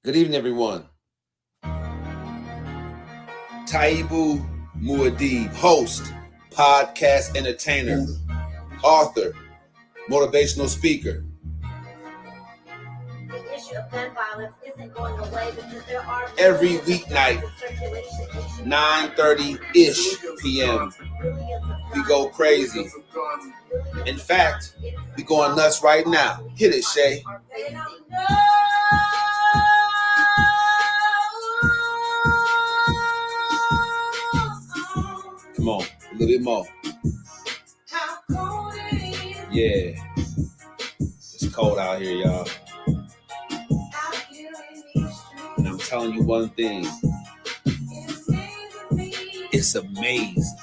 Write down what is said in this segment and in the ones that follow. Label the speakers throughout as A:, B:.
A: Good evening, everyone. Taibu Muad'Dib, host, podcast entertainer, author, motivational speaker.
B: The issue of gun violence isn't going away because there are
A: every weeknight, 9:30-ish p.m. We go crazy. In fact, we going nuts right now. Hit it, Shay. Come on, a little bit more. Yeah. It's cold out here, y'all. And I'm telling you one thing. It's amazing.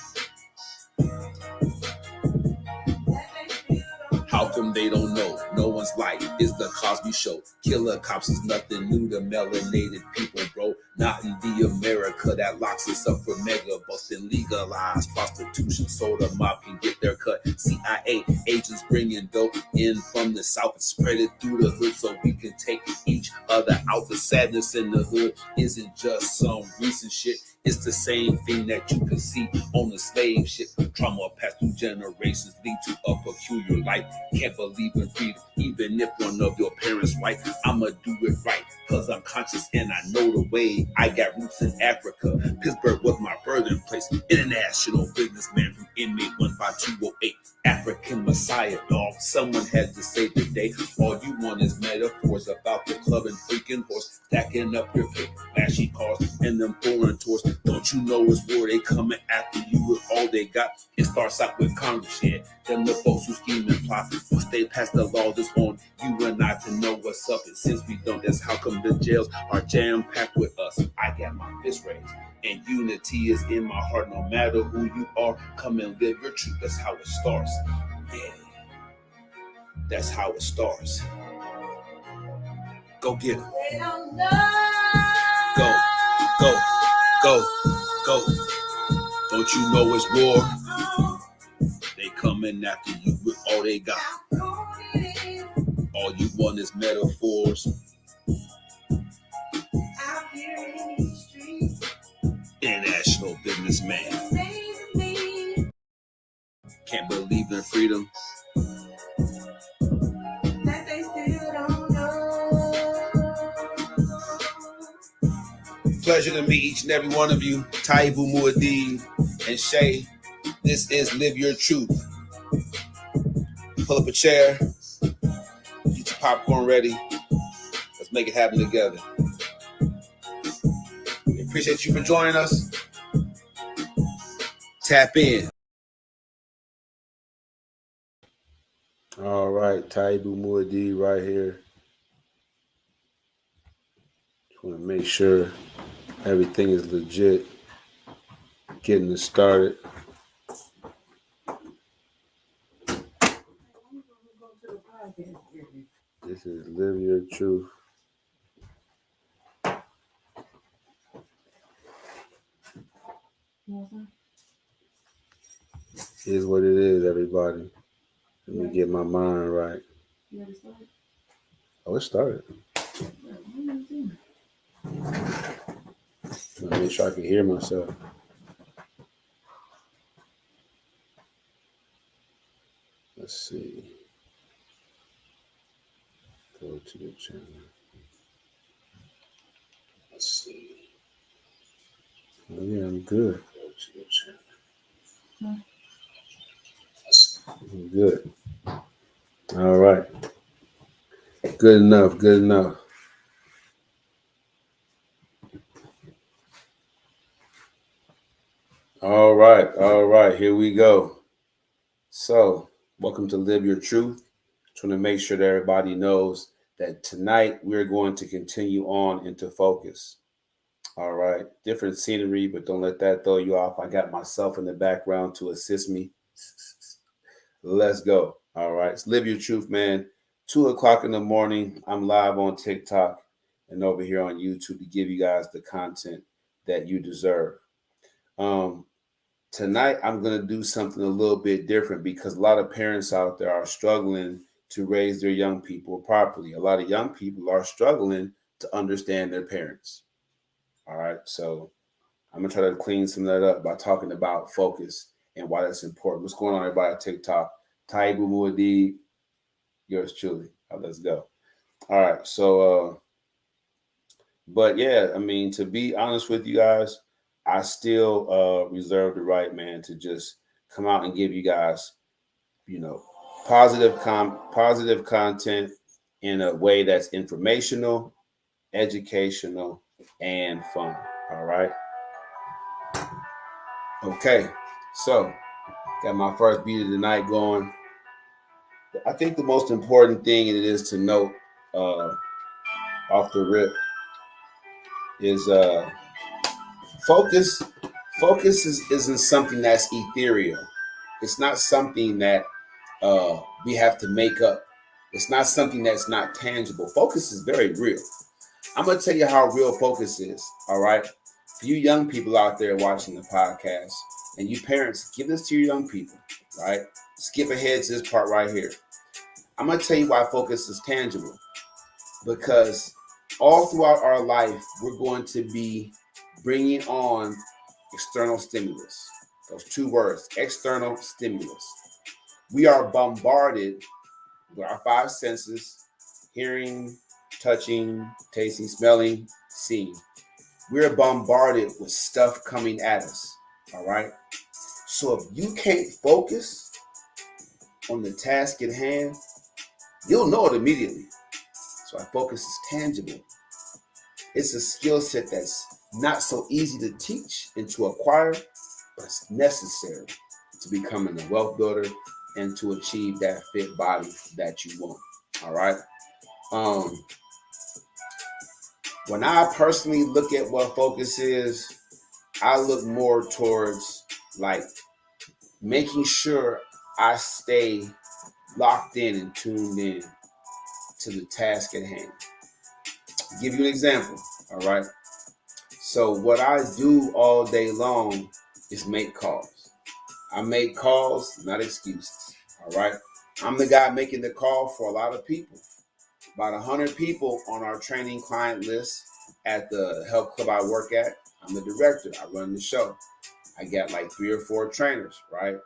A: How come they don't know? No one's life is the Cosby Show. Killer cops is nothing new to melanated people, bro. Not in the America that locks us up for mega busting, legalized prostitution so the mob can get their cut. CIA agents bringing dope in from the south and spread it through the hood so we can take each other out. The sadness in the hood isn't just some recent shit. It's the same thing that you can see on the slave ship. Trauma passed through generations lead to a peculiar life. Can't believe in freedom, even if one of your parents right. I'ma do it right, cause I'm conscious and I know the way. I got roots in Africa. Pittsburgh was my birthing place. International businessman from inmate 15208. African Messiah, dog. Someone had to say today. All you want is metaphors about the club and freaking horse. Stacking up your paper, flashy cars, and them foreign tours. Don't you know it's war? They coming after you with all they got. It starts out with Congress, yeah. Them the folks who scheme and plot. Once they pass the laws, it's on you and I to know what's up. And since we don't, that's how come the jails are jam-packed with us. I got my fist raised. And unity is in my heart. No matter who you are, come and live your truth. That's how it starts. Yeah. That's how it starts. Go get it. Go, go, go, go. Don't you know it's war? They coming after you with all they got. All you want is metaphors. International businessman. Can't believe in freedom. That they still don't know. Pleasure to meet each and every one of you. Taibu Muad'Dib and Shay. This is Live Your Truth. Pull up a chair. Get your popcorn ready. Let's make it happen together. We appreciate you for joining us. Tap in. All right, Taibu Muad'Dib right here. Just want to make sure everything is legit. Getting it started. This is Live Your Truth. Here's what it is, everybody. Let me get my mind right. Oh, it started. Let me make sure I can hear myself. Let's see. Go to the channel. Let's see. Oh, yeah, I'm good. Go to the channel. I'm good. All right. Good enough. Good enough. All right. All right. Here we go. So, welcome to Live Your Truth. Trying to make sure that everybody knows that tonight we're going to continue on into focus. All right. Different scenery, but don't let that throw you off. I got myself in the background to assist me. Let's go. All right. It's Live Your Truth, man. 2:00 in the morning. I'm live on TikTok and over here on YouTube to give you guys the content that you deserve. Tonight, I'm going to do something a little bit different because a lot of parents out there are struggling to raise their young people properly. A lot of young people are struggling to understand their parents. All right. So I'm going to try to clean some of that up by talking about focus and why that's important. What's going on, everybody, at TikTok? Taibu Muad'Dib, yours truly. Let's go. All right. So, but yeah, I mean, to be honest with you guys, I still reserve the right, man, to just come out and give you guys, positive content in a way that's informational, educational, and fun. All right. Okay. So, got my first beat of the night going. I think the most important thing it is to note off the rip is focus. Focus isn't something that's ethereal. It's not something that we have to make up. It's not something that's not tangible. Focus is very real. I'm going to tell you how real focus is. All right. For you young people out there watching the podcast, and you parents, give this to your young people. Right. Skip ahead to this part right here. I'm going to tell you why focus is tangible. Because all throughout our life, we're going to be bringing on external stimulus. Those two words, external stimulus. We are bombarded with our five senses: hearing, touching, tasting, smelling, seeing. We're bombarded with stuff coming at us. All right. So if you can't focus on the task at hand, you'll know it immediately. So our focus is tangible. It's a skill set that's not so easy to teach and to acquire, but it's necessary to becoming a wealth builder and to achieve that fit body that you want. All right. When I personally look at what focus is, I look more towards like making sure I stay locked in and tuned in to the task at hand. I'll give you an example. All right. So what I do all day long is make calls. I make calls, not excuses. All right. I'm the guy making the call for a lot of people. About 100 people on our training client list at the health club I work at. I'm the director. I run the show. I got like 3 or 4 trainers, right?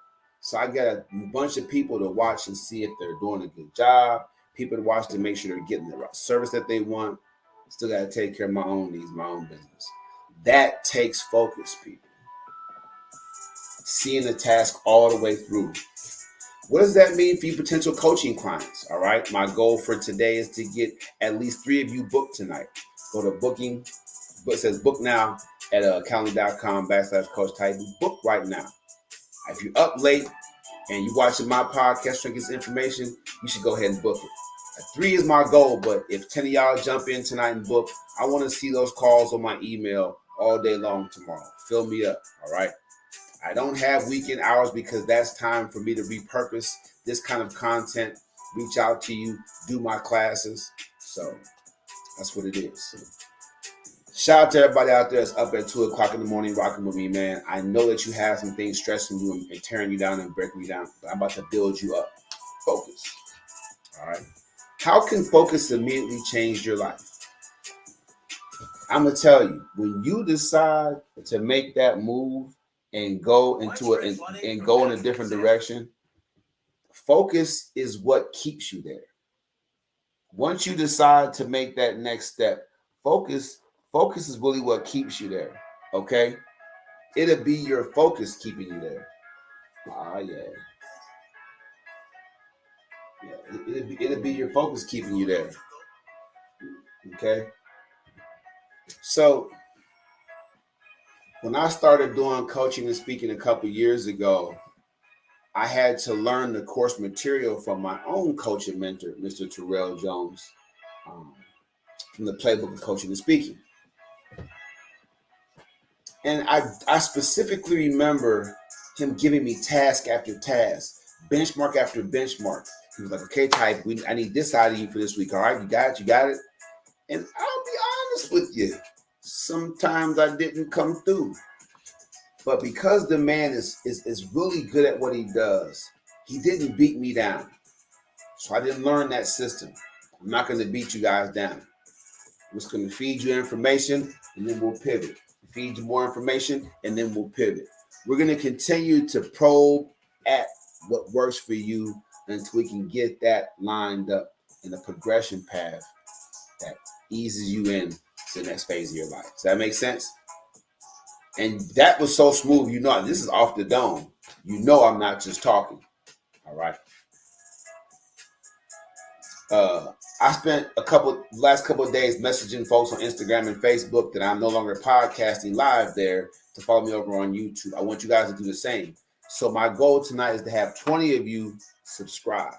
A: So I got a bunch of people to watch and see if they're doing a good job. People to watch to make sure they're getting the right service that they want. Still got to take care of my own needs, my own business. That takes focus, people. Seeing the task all the way through. What does that mean for you potential coaching clients? All right. My goal for today is to get at least 3 of you booked tonight. Go to booking. It says book now at calendar.com/coach type. Book right now. If you're up late and you're watching my podcast trying to get this information, you should go ahead and book it. 3 is my goal, but if 10 of y'all jump in tonight and book, I want to see those calls on my email all day long tomorrow. Fill me up. All right. I don't have weekend hours because that's time for me to repurpose this kind of content, reach out to you, do my classes. So that's what it is. Shout out to everybody out there that's up at 2 o'clock in the morning rocking with me, man. I know that you have some things stressing you and tearing you down and breaking you down, but I'm about to build you up. Focus. All right. How can focus immediately change your life? I'm going to tell you, when you decide to make that move and go into it and go in a different direction, focus is what keeps you there. Once you decide to make that next step, focus is really what keeps you there. Okay? It'll be your focus keeping you there. It'll be your focus keeping you there. Okay? So when I started doing coaching and speaking a couple years ago, I had to learn the course material from my own coach and mentor, Mr. Terrell Jones, from the playbook of coaching and speaking. And I specifically remember him giving me task after task, benchmark after benchmark. He was like, okay, type, I need this out of you for this week. All right, you got it. And I'll be honest with you, sometimes I didn't come through. But because the man is really good at what he does, he didn't beat me down. So I didn't learn that system. I'm not going to beat you guys down. I'm just going to feed you information, and then we'll pivot. Feed you more information, and then we'll pivot. We're going to continue to probe at what works for you until we can get that lined up in a progression path that eases you in to the next phase of your life. Does that make sense? And that was so smooth. You know, this is off the dome. You know, I'm not just talking. All right. I spent last couple of days messaging folks on Instagram and Facebook that I'm no longer podcasting live there to follow me over on YouTube. I want you guys to do the same. So my goal tonight is to have 20 of you subscribe.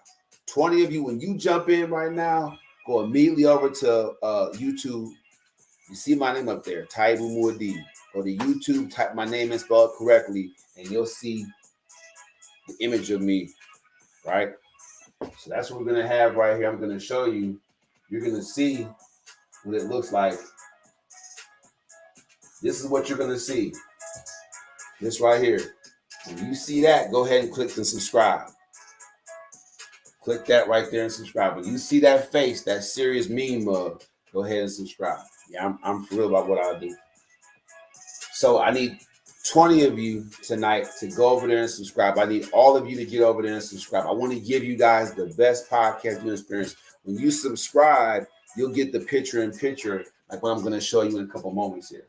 A: 20 of you, when you jump in right now, go immediately over to YouTube. You see my name up there, Taibu Muad'Dib. Go to YouTube, type my name and spell it correctly, and you'll see the image of me, right? So that's what we're going to have right here. I'm going to show you. You're going to see what it looks like. This is what you're going to see. This right here. When you see that, go ahead and click and subscribe. Click that right there and subscribe. When you see that face, that serious meme mug, go ahead and subscribe. Yeah, I'm for real about what I do. So I need 20 of you tonight to go over there and subscribe. I need all of you to get over there and subscribe. I want to give you guys the best podcast experience. When you subscribe, you'll get the picture-in-picture like what I'm going to show you in a couple moments here.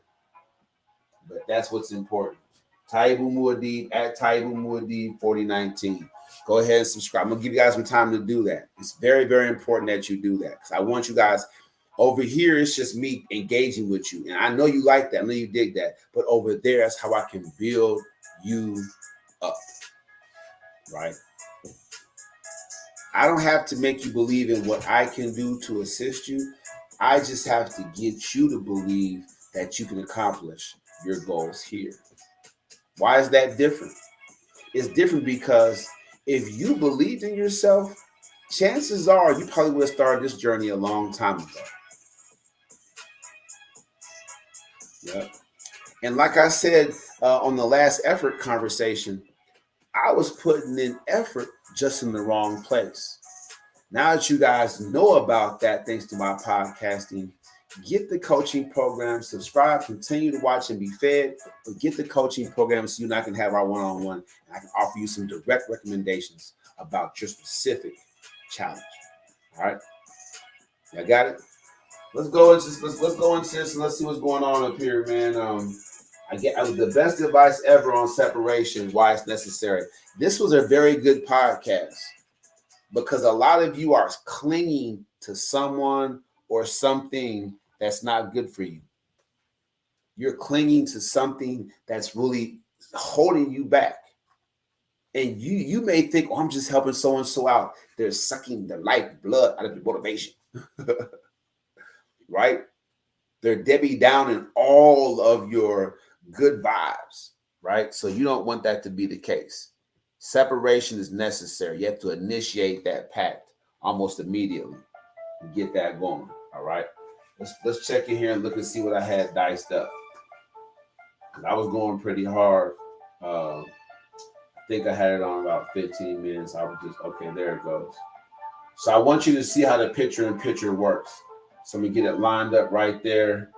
A: But that's what's important. Taibu Muad'Dib at Taibu Muad'Dib 4019. Go ahead and subscribe. I'm going to give you guys some time to do that. It's very, very important that you do that because I want you guys. Over here, it's just me engaging with you. And I know you like that. I know you dig that. But over there, that's how I can build you up. Right? I don't have to make you believe in what I can do to assist you. I just have to get you to believe that you can accomplish your goals here. Why is that different? It's different because if you believed in yourself, chances are you probably would have started this journey a long time ago. Yep. And like I said on the last effort conversation, I was putting in effort just in the wrong place. Now that you guys know about that, thanks to my podcasting, get the coaching program, subscribe, continue to watch and be fed, but get the coaching program so you and I can have our one-on-one and I can offer you some direct recommendations about your specific challenge. All right? Y'all got it? Let's go into this and let's see what's going on up here, man. I get the best advice ever on separation, why it's necessary. This was a very good podcast because a lot of you are clinging to someone or something that's not good for you. You're clinging to something that's really holding you back. And you may think, oh, I'm just helping so-and-so out. They're sucking the life blood out of your motivation. Right? They're Debbie down in all of your good vibes, right? So you don't want that to be the case. Separation is necessary. You have to initiate that pact almost immediately and get that going, all right? Let's check in here and look and see what I had diced up. I was going pretty hard. I think I had it on about 15 minutes. I was just, okay, there it goes. So I want you to see how the picture-in-picture works. So I'm going to get it lined up right there.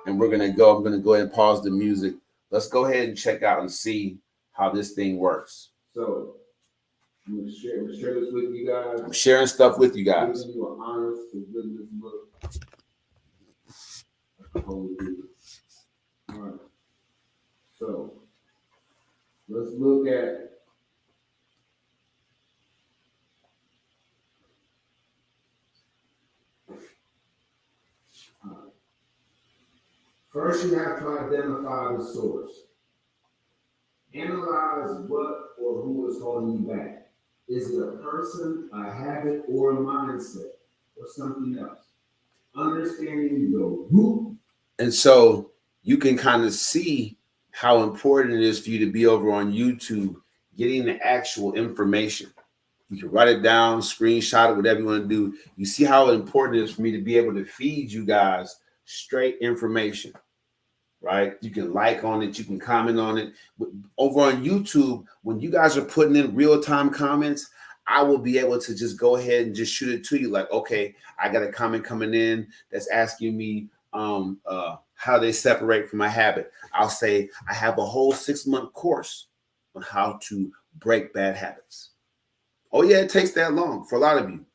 A: And we're going to go. I'm going to go ahead and pause the music. Let's go ahead and check out and see how this thing works. So I'm going to share this with you guys. I'm sharing stuff with you guys. Giving you an honest to goodness look. All right. So let's look at first, you have to identify the source. Analyze what or who is holding you back. Is it a person, a habit, or a mindset, or something else? Understanding the root. And so you can kind of see how important it is for you to be over on YouTube, getting the actual information. You can write it down, screenshot it, whatever you want to do. You see how important it is for me to be able to feed you guys straight information, right? You can like on it. You can comment on it. Over on YouTube, when you guys are putting in real-time comments, I will be able to just go ahead and just shoot it to you. Like, okay, I got a comment coming in that's asking me how they separate from my habit. I'll say I have a whole 6-month course on how to break bad habits. Oh yeah, it takes that long for a lot of you.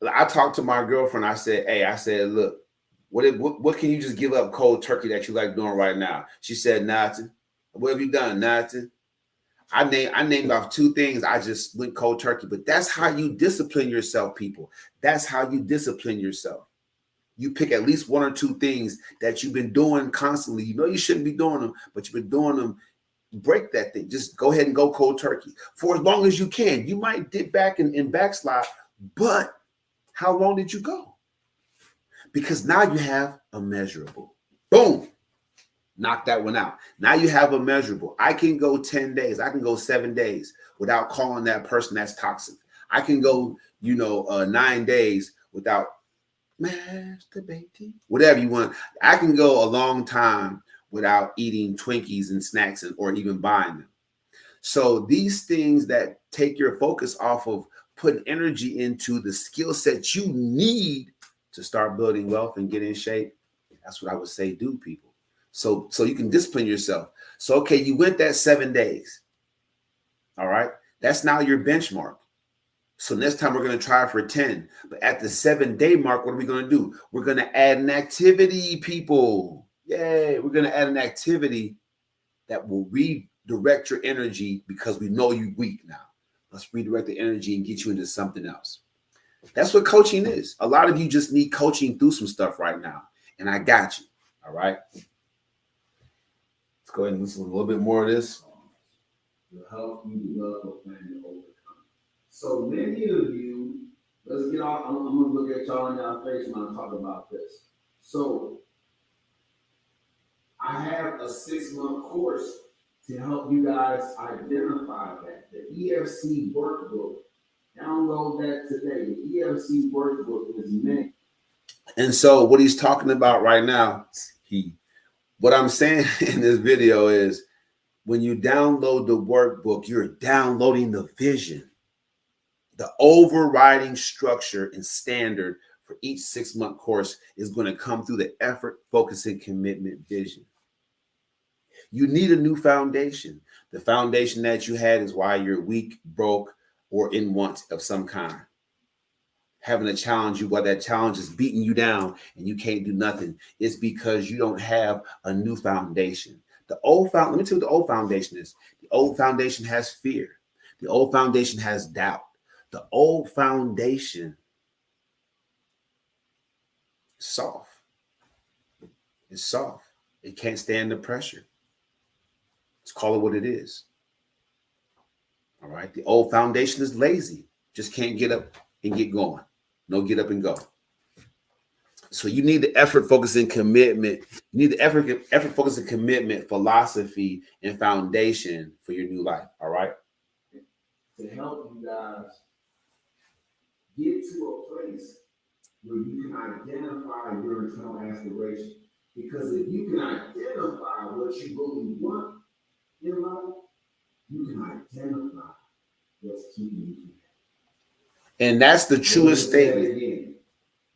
A: I talked to my girlfriend. I said, "Hey, I said, look, what can you just give up cold turkey that you like doing right now?" She said, "Nothing." What have you done? Nothing. I named off 2 things. I just went cold turkey. But that's how you discipline yourself, people. That's how you discipline yourself. You pick at least 1 or 2 things that you've been doing constantly. You know you shouldn't be doing them, but you've been doing them. Break that thing. Just go ahead and go cold turkey for as long as you can. You might dip back and backslide, but how long did you go? Because now you have a measurable. Boom. Knock that one out. Now you have a measurable. I can go 10 days. I can go 7 days without calling that person that's toxic. I can go, 9 days without masturbating, whatever you want. I can go a long time without eating Twinkies and snacks or even buying them. So these things that take your focus off of putting energy into the skill set you need to start building wealth and get in shape, that's what I would say do, people. So you can discipline yourself. So, okay, you went that 7 days. All right. That's now your benchmark. So next time we're going to try for 10. But at the 7-day mark, what are we going to do? We're going to add an activity, people. Yay. We're going to add an activity that will redirect your energy because we know you're weak now. Let's redirect the energy and get you into something else. That's what coaching is. A lot of you just need coaching through some stuff right now. And I got you. All right. Let's go ahead and listen to a little bit more of this. To help you love a plan to overcome. So many of you, let's get off. I'm going to look at y'all in your face when I talk about this. So I have a 6-month course to help you guys identify that. The EFC workbook. Download that today. The EFC workbook is meant. And so what he's talking about right now, what I'm saying in this video is when you download the workbook, you're downloading the vision, the overriding structure and standard for each 6-month course is going to come through the effort, focus, and commitment vision. You need a new foundation. The foundation that you had is why you're weak, broke, or in want of some kind. Having a challenge you, while that challenge is beating you down and you can't do nothing, it's because you don't have a new foundation. Let me tell you what the old foundation is. The old foundation has fear. The old foundation has doubt. The old foundation is soft. It's soft. It can't stand the pressure. Let's call it what it is. All right. The old foundation is lazy. Just can't get up and get going. No get up and go. So you need the effort, focus, and commitment. You need the effort, focus, and commitment, philosophy, and foundation for your new life. All right. To help you guys get to a place where you can identify your internal aspiration. Because if you can identify what you really want in life, you can identify what's keeping you from that. And that's the truest statement.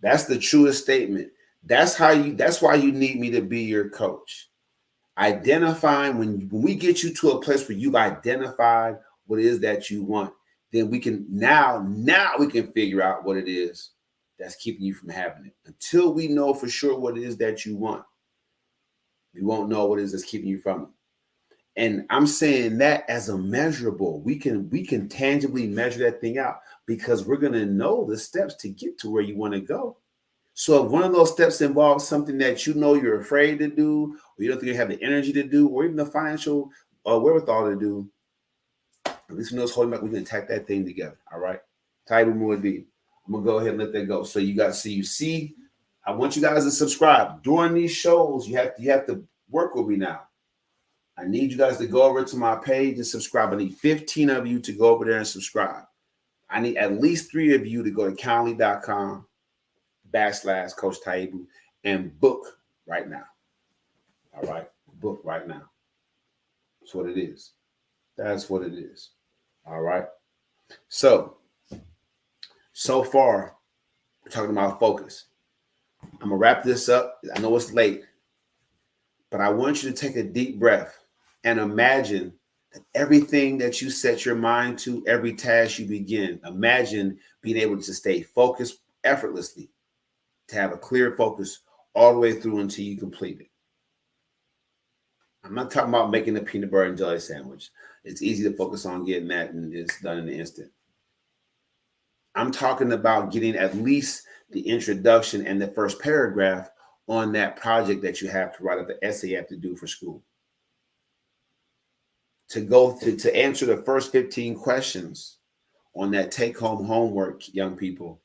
A: That's the truest statement. That's why you need me to be your coach. Identifying when we get you to a place where you've identified what it is that you want, then we can now we can figure out what it is that's keeping you from having it. Until we know for sure what it is that you want, we won't know what it is that's keeping you from it. And I'm saying that as a measurable, we can tangibly measure that thing out because we're going to know the steps to get to where you want to go. So if one of those steps involves something that you know you're afraid to do, or you don't think you have the energy to do, or even the financial wherewithal to do, at least we know it's holding back. We can attack that thing together. All right. Taibu Muad'Dib. I'm gonna go ahead and let that go. So you guys see, I want you guys to subscribe. During these shows, you have to work with me now. I need you guys to go over to my page and subscribe. I need 15 of you to go over there and subscribe. I need at least 3 of you to go to Calendly.com/Coach Taibu and book right now. All right. Book right now. That's what it is. That's what it is. All right. So far, we're talking about focus. I'm gonna wrap this up. I know it's late, but I want you to take a deep breath and imagine that everything that you set your mind to, every task you begin, imagine being able to stay focused effortlessly, to have a clear focus all the way through until you complete it. I'm not talking about making a peanut butter and jelly sandwich. It's easy to focus on getting that and it's done in an instant. I'm talking about getting at least the introduction and the first paragraph on that project that you have to write up, the essay you have to do for school. To answer the first 15 questions on that take-home homework, young people,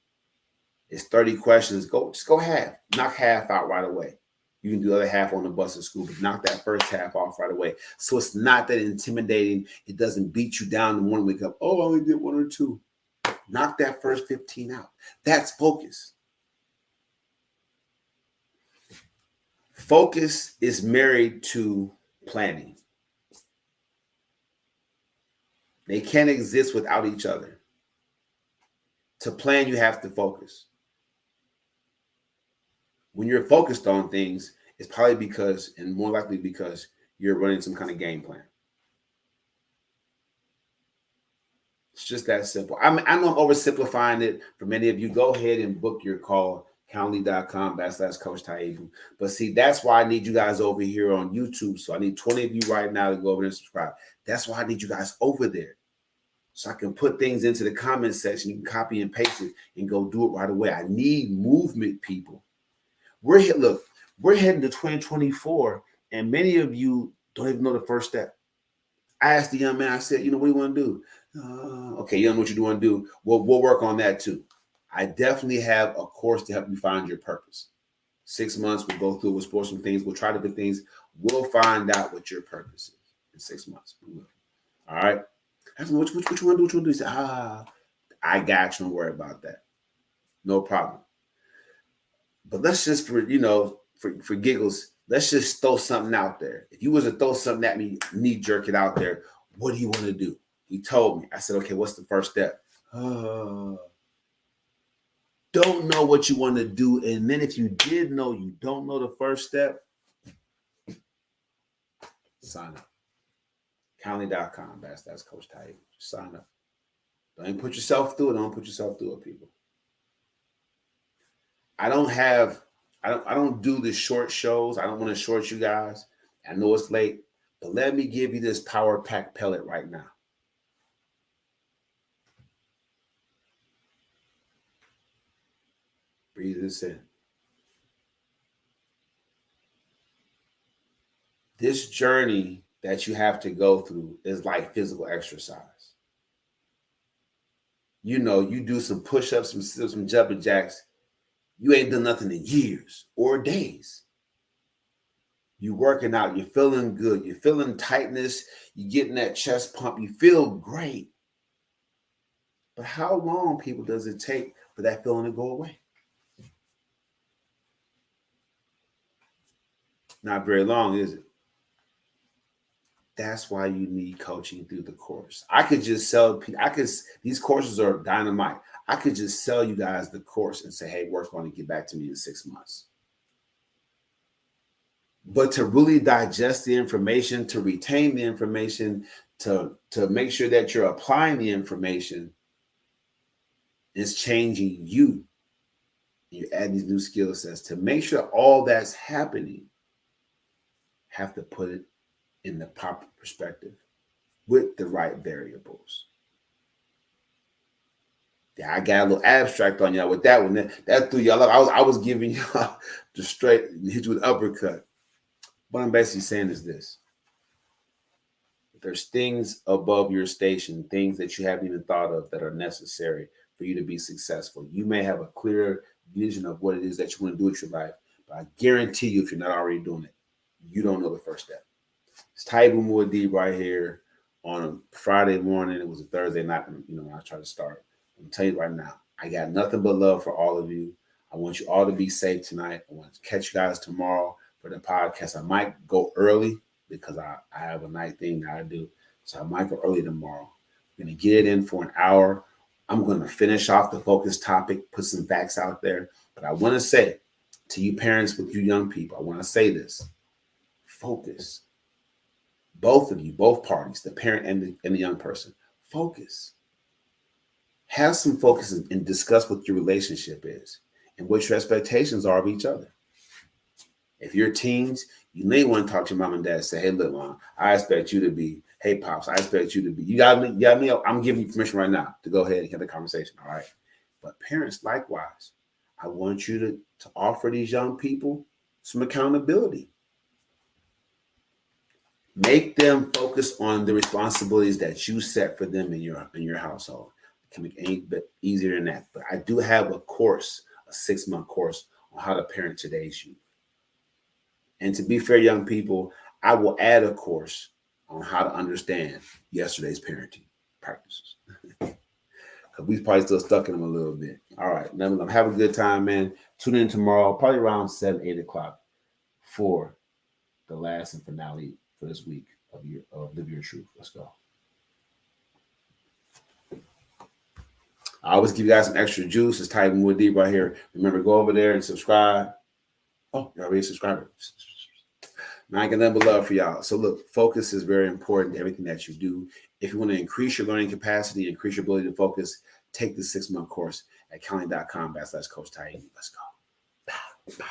A: it's 30 questions. Just go half. Knock half out right away. You can do the other half on the bus at school, but knock that first half off right away. So it's not that intimidating. It doesn't beat you down in one week up. Oh, I only did one or two. Knock that first 15 out. That's focus. Focus is married to planning. They can't exist without each other. To plan, you have to focus. When you're focused on things, it's probably because, and more likely because, you're running some kind of game plan. It's just that simple. I know I'm oversimplifying it for many of you. Go ahead and book your call, calendly.com/Coach Taibu. But see, that's why I need you guys over here on YouTube. So I need 20 of you right now to go over there and subscribe. That's why I need you guys over there. So I can put things into the comment section. You can copy and paste it and go do it right away. I need movement, people. We're heading to 2024, and many of you don't even know the first step. I asked the young man, I said, what do you want to do? Okay, you don't know what you want to do. We'll work on that too. I definitely have a course to help you find your purpose. 6 months, we'll go through, we'll explore some things, we'll try different things. We'll find out what your purpose is in 6 months. All right? What you want to do? What you want to do? He said, I got you. Don't worry about that. No problem. But let's just, for giggles, let's just throw something out there. If you was to throw something at me, knee jerk it out there, what do you want to do? He told me. I said, okay, what's the first step? Don't know what you want to do. And then if you did know you don't know the first step, sign up. Calendly.com. That's Coach Ty. Sign up. Don't put yourself through it. Don't put yourself through it, people. I don't do the short shows. I don't want to short you guys. I know it's late, but let me give you this power pack pellet right now. Breathe this in. This journey that you have to go through is like physical exercise. You do some push-ups, some jumping jacks. You ain't done nothing in years or days. You're working out. You're feeling good. You're feeling tightness. You're getting that chest pump. You feel great. But how long, people, does it take for that feeling to go away? Not very long, is it? That's why you need coaching through the course. I could just sell. These courses are dynamite. I could just sell you guys the course and say, hey, work on it, get back to me in 6 months. But to really digest the information, to retain the information, to make sure that you're applying the information, is changing you. You add these new skill sets. To make sure all that's happening, have to put it in the proper perspective with the right variables. Yeah, I got a little abstract on y'all with that one. That threw y'all up. I was giving y'all the straight, hit you with uppercut. What I'm basically saying is this. There's things above your station, things that you haven't even thought of that are necessary for you to be successful. You may have a clear vision of what it is that you want to do with your life, but I guarantee you, if you're not already doing it, you don't know the first step. It's Taibu Muad'Dib right here on a Friday morning. It was a Thursday night when I tried to start. I'm telling you right now, I got nothing but love for all of you. I want you all to be safe tonight. I want to catch you guys tomorrow for the podcast. I might go early because I have a night thing that I do. So I might go early tomorrow. We're going to get it in for an hour. I'm going to finish off the focus topic, put some facts out there. But I want to say to you parents with you young people, I want to say this. Focus. Both of you, both parties, the parent and the young person, focus. Have some focus and discuss what your relationship is and what your expectations are of each other. If you're teens, you may want to talk to your mom and dad. Say, hey, look, mom, I expect you to be, hey, pops, I expect you to be. You got me. I'm giving you permission right now to go ahead and have the conversation. All right. But parents, likewise, I want you to offer these young people some accountability. Make them focus on the responsibilities that you set for them in your household. It can make any bit easier than that. But I do have a course, a 6-month course on how to parent today's youth. And to be fair, young people, I will add a course on how to understand yesterday's parenting practices. Because we probably still stuck in them a little bit. All right. Nevertheless, have a good time, man. Tune in tomorrow, probably around 7, 8 o'clock for the last and finale for this week of Live Your Truth. Let's go. I always give you guys some extra juice. It's Titan Wood Deep right here. Remember, go over there and subscribe. Oh, you're already a subscriber. Man, I got nothing but love for y'all. So look, focus is very important to everything that you do. If you want to increase your learning capacity, increase your ability to focus, take the 6-month course at county.com/Coach Titan. Let's go.